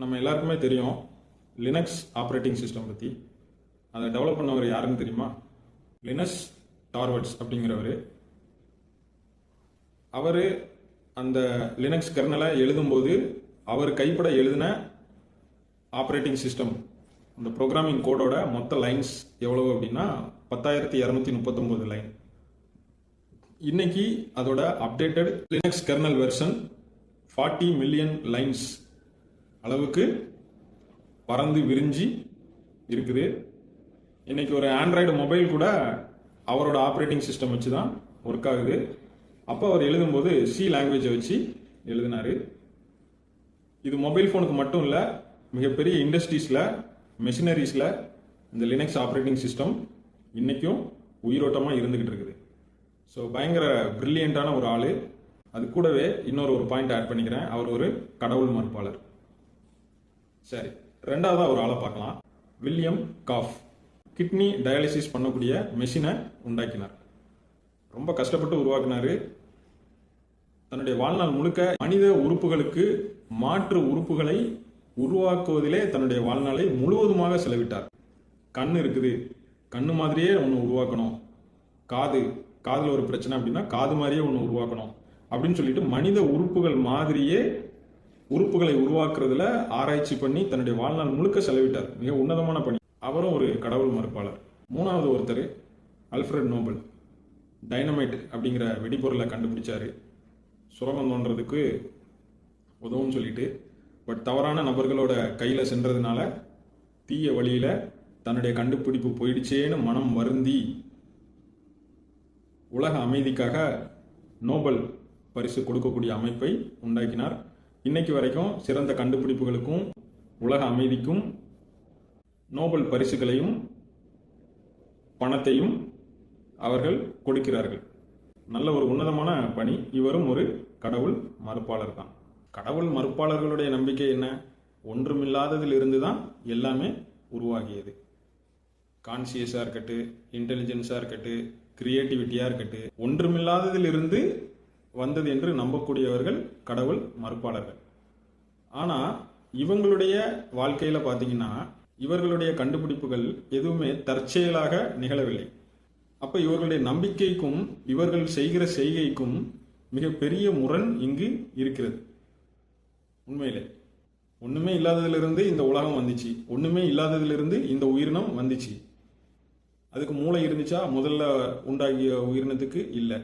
நம்ம எல்லாருக்குமே தெரியும் லினக்ஸ் ஆப்ரேட்டிங் சிஸ்டம் பற்றி. அதை டெவலப் பண்ணவர் யாருன்னு தெரியுமா? லினஸ் டார்வர்ட்ஸ் அப்படிங்கிறவர். அவர் அந்த லினக்ஸ் கர்னலை எழுதும்போது அவர் கைப்பட எழுதின ஆப்ரேட்டிங் சிஸ்டம் அந்த ப்ரோக்ராமிங் கோடோட மொத்த லைன்ஸ் எவ்வளவு அப்படின்னா 10,239 லைன். இன்னைக்கு அதோட updated Linux kernel version 40 million lines அளவுக்கு பறந்து விரிஞ்சி இருக்குது. இன்னைக்கு ஒரு ஆண்ட்ராய்டு மொபைல் கூட அவரோட ஆப்ரேட்டிங் சிஸ்டம் வச்சு தான் ஒர்க் ஆகுது. அப்போ அவர் எழுதும்போது சி லாங்குவேஜை வச்சு எழுதினாரு. இது மொபைல் ஃபோனுக்கு மட்டும் இல்லை, மிகப்பெரிய இண்டஸ்ட்ரீஸில் மெஷினரிஸில் இந்த லினக்ஸ் ஆப்ரேட்டிங் சிஸ்டம் இன்றைக்கும் உயிரோட்டமாக இருந்துக்கிட்டு இருக்குது. ஸோ பயங்கர பிரில்லியண்ட்டான ஒரு ஆள். அது கூடவே இன்னொரு பாயிண்ட் ஆட் பண்ணிக்கிறேன். அவர் ஒரு கடவுள் மறுப்பாளர். சரி, ரெண்டாவதாக ஒரு ஆளை பார்க்கலாம். வில்லியம் காஃப் கிட்னி டயாலிசிஸ் பண்ணக்கூடிய மெஷினை உண்டாக்கினார். ரொம்ப கஷ்டப்பட்டு உருவாக்கினார். தன்னுடைய வாழ்நாள் முழுக்க மனித உறுப்புகளுக்கு மாற்று உறுப்புகளை உருவாக்குவதிலே தன்னுடைய வாழ்நாளை முழுவதுமாக செலவிட்டார். கண் இருக்குது, கண்ணு மாதிரியே ஒன்று உருவாக்கணும். காதில் ஒரு பிரச்சனை அப்படின்னா காது மாதிரியே ஒன்று உருவாக்கணும் அப்படின்னு சொல்லிட்டு மனித உறுப்புகள் மாதிரியே உறுப்புகளை உருவாக்குறதுல ஆராய்ச்சி பண்ணி தன்னுடைய வாழ்நாள் முழுக்க செலவிட்டார். மிக உன்னதமான பணி. அவரும் ஒரு கடவுள் மறுப்பாளர். மூணாவது ஒருத்தர் அல்ஃபிரட் நோபல். டைனமைட் அப்படிங்கிற வெடிபொருளை கண்டுபிடிச்சாரு. சுரங்கம் தோன்றதுக்கு உதவும் சொல்லிட்டு. பட் தவறான நபர்களோட கையில் சென்றதுனால தீய வழியில் தன்னுடைய கண்டுபிடிப்பு போயிடுச்சேன்னு மனம் வருந்தி உலக அமைதிக்காக நோபல் பரிசு கொடுக்கக்கூடிய அமைப்பை உண்டாக்கினார். இன்னைக்கு வரைக்கும் சிறந்த கண்டுபிடிப்புகளுக்கும் உலக அமைதிக்கும் நோபல் பரிசுகளையும் பணத்தையும் அவர்கள் கொடுக்கிறார்கள். நல்ல ஒரு உன்னதமான பணி. இவரும் ஒரு கடவுள் மறுப்பாளர் தான். கடவுள் மறுப்பாளர்களுடைய நம்பிக்கை என்ன? ஒன்றுமில்லாததில் இருந்து தான் எல்லாமே உருவாகியது. கான்சியஸாக இருக்கட்டு, இன்டெலிஜென்ஸாக இருக்கட்டு, கிரியேட்டிவிட்டியாக இருக்கட்டு, ஒன்றுமில்லாததில் இருந்து வந்தது என்று நம்பக்கூடியவர்கள் கடவுள் மறுப்பாளர்கள். ஆனால் இவங்களுடைய வாழ்க்கையில் பார்த்தீங்கன்னா இவர்களுடைய கண்டுபிடிப்புகள் எதுவுமே தற்செயலாக நிகழவில்லை. அப்போ இவர்களுடைய நம்பிக்கைக்கும் இவர்கள் செய்கிற செய்கைக்கும் மிகப்பெரிய முரண் இங்கு இருக்கிறது. உண்மையிலே ஒன்றுமே இல்லாததிலிருந்து இந்த உலகம் வந்துச்சு, ஒன்றுமே இல்லாததிலிருந்து இந்த உயிரினம் வந்துச்சு. அதுக்கு மூளை இருந்துச்சா? முதல்ல உண்டாகிய உயிரினத்துக்கு இல்லை.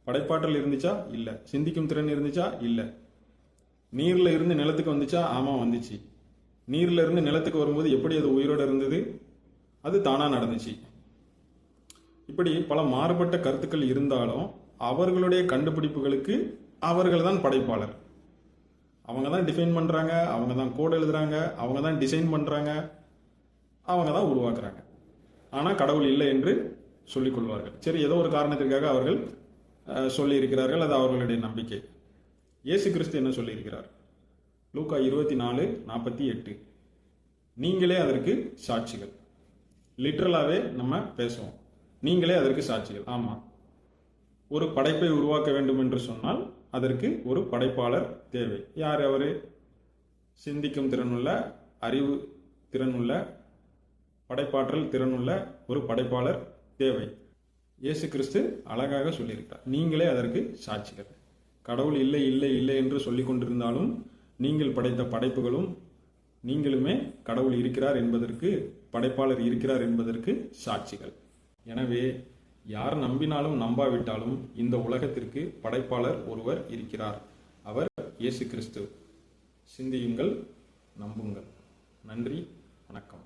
படைப்பாற்றல் இருந்துச்சா? இல்லை. சிந்திக்கும் திறன் இருந்துச்சா? இல்லை. நீரில் இருந்து நிலத்துக்கு வந்துச்சா? ஆமாம் வந்துச்சு. நீரில் இருந்து நிலத்துக்கு வரும்போது எப்படி அது உயிரோடு இருந்தது? அது தானாக நடந்துச்சு. இப்படி பல மாறுபட்ட கருத்துக்கள் இருந்தாலும் அவர்களுடைய கண்டுபிடிப்புகளுக்கு அவர்கள் தான் படைப்பாளர். அவங்க தான் டிஃபைன் பண்ணுறாங்க, அவங்க தான் கோட் எழுதுறாங்க, அவங்க தான் டிசைன் பண்ணுறாங்க, அவங்க தான் உருவாக்குறாங்க. ஆனால் கடவுள் இல்லை என்று சொல்லிக் கொள்வார்கள். சரி, ஏதோ ஒரு காரணத்திற்காக அவர்கள் சொல்லி இருக்கிறார்கள். அது அவர்களுடைய நம்பிக்கை. இயேசு கிறிஸ்து என்ன சொல்லியிருக்கிறார்? லூக்கா 24:48. நீங்களே அதற்கு சாட்சிகள். லிட்ரலாகவே நம்ம பேசுவோம். நீங்களே அதற்கு சாட்சிகள். ஆமாம், ஒரு படைப்பை உருவாக்க வேண்டும் என்று சொன்னால் அதற்கு ஒரு படைப்பாளர் தேவை. யார் அவர்? சிந்திக்கும் திறனுள்ள, அறிவு திறனுள்ள, படைப்பாற்றல் திறனுள்ள ஒரு படைப்பாளர் தேவை. இயேசு கிறிஸ்து அழகாக சொல்லியிருக்கிறார், நீங்களே அதற்கு சாட்சிகள். கடவுள் இல்லை இல்லை இல்லை என்று சொல்லிக் கொண்டிருந்தாலும் நீங்கள் படைத்த படைப்புகளும் நீங்களுமே கடவுள் இருக்கிறார் என்பதற்கு, படைப்பாளர் இருக்கிறார் என்பதற்கு சாட்சிகள். எனவே யார் நம்பினாலும் நம்பாவிட்டாலும் இந்த உலகத்திற்கு படைப்பாளர் ஒருவர் இருக்கிறார். அவர் இயேசு கிறிஸ்து. சிந்தியுங்கள், நம்புங்கள். நன்றி, வணக்கம்.